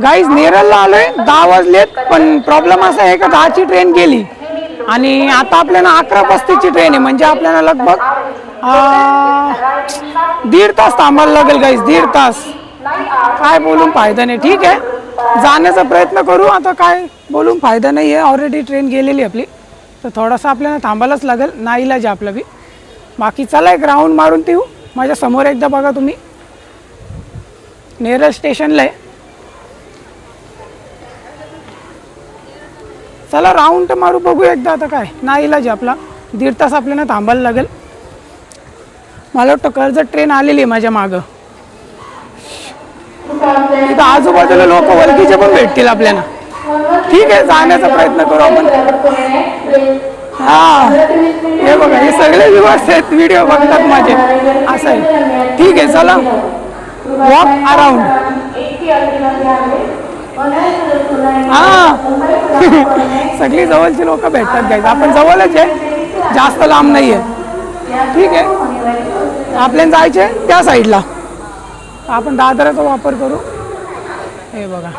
Guys नेरळला आलोय 10 वाजलेत, पण प्रॉब्लेम असा आहे का 10ची ट्रेन गेली आणि आता आपल्याला 11:35ची ट्रेन आहे, म्हणजे आपल्याला लगभग 1.5 तास थांबायला लागेल गाईज, 1.5 तास. काय बोलून फायदा नाही. ठीक आहे, जाण्याचा प्रयत्न करू. आता काय बोलून फायदा नाही आहे, ऑलरेडी ट्रेन गेलेली आपली, तर थोडासा आपल्याला थांबायलाच लागेल, नाईलाज आहे आपला बी. बाकी चला एक राऊंड मारून देऊ. माझ्या समोर एकदा बघा तुम्ही, नेरळ स्टेशनला आहे. चला राऊंड तर मारू, बघू एकदा. आता काय नाईलाज आहे आपला, 1.5 तास आपल्याला थांबायला लागेल. मला वाटतं कर्जत ट्रेन आलेली आहे माझ्या मागं. इथं आजूबाजूला लोक वलकीचे पण भेटतील आपल्याला. ठीक आहे, जाण्याचा प्रयत्न करू आपण. हा, हे बघा, हे सगळे व्ह्यूअर्स आहेत, व्हिडिओ बघतात माझे, असं आहे. ठीक आहे, चला वॉक अराउंड. हा सगळी जवळची लोक भेटतात गाईज. आपण जवळच आहे, जास्त लांब नाही आहे. ठीक आहे, आपल्याला जायचे त्या साईडला, आपण दादराचा वापर करू. हे बघा,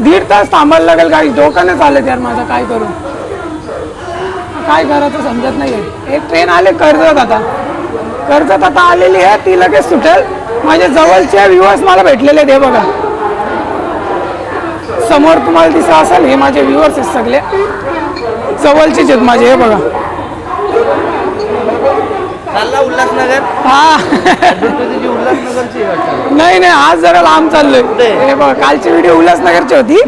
दीड तास थांबायला लागेल गाडी. डोकाने चालत यार माझं, काय करू, काय करायचं समजत नाही आहे. एक ट्रेन आले कर्जत, आता कर्जत आता आलेली आहे, ती लगेच सुटेल. माझे जवळचे व्ह्यूअर्स मला भेटलेले आहेत. हे बघा समोर तुम्हाला दिसत असेल, हे माझे व्ह्यूअर्स आहेत, सगळे जवळचेच आहेत माझे. हे बघा, उल्हासनगर. हा उल्हासनगरची नाही नाही, आज जरा लांब चाललोय. हे बघा, कालची व्हिडिओ उल्हासनगरची होती,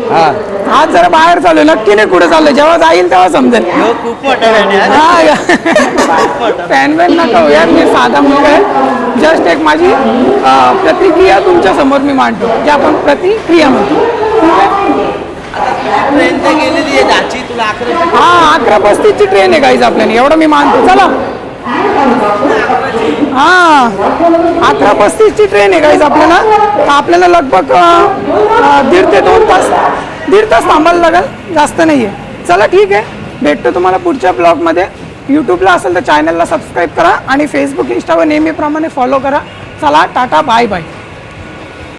आज जरा बाहेर चाललोय. नक्की नाही कुठे चाललोय, जेव्हा जाईल तेव्हा समजेल. खूप मोठा फॅन बॅन नका हो यार, मी साधा मुलगा आहे. जस्ट एक माझी प्रतिक्रिया तुमच्या समोर मी मांडतो, जे आपण प्रतिक्रिया म्हणतो. ट्रेन तर गेलेली आहे त्याची, तुला 11. हा, 11:35ची ट्रेन आहे गाईज आपल्याला, एवढं मी मानतो. चला, हा 11:35ची ट्रेन आहे गाईज आपल्याला. तर आपल्याला लगभग 1.5 ते 2 तास, 1.5 तास थांबायला लागेल, जास्त नाही आहे. चला ठीक आहे, भेटतो तुम्हाला पुढच्या ब्लॉगमध्ये. यूट्यूबला असेल तर चॅनलला सबस्क्राईब करा आणि फेसबुक इंस्टावर नेहमीप्रमाणे फॉलो करा. चला, टाटा, बाय बाय.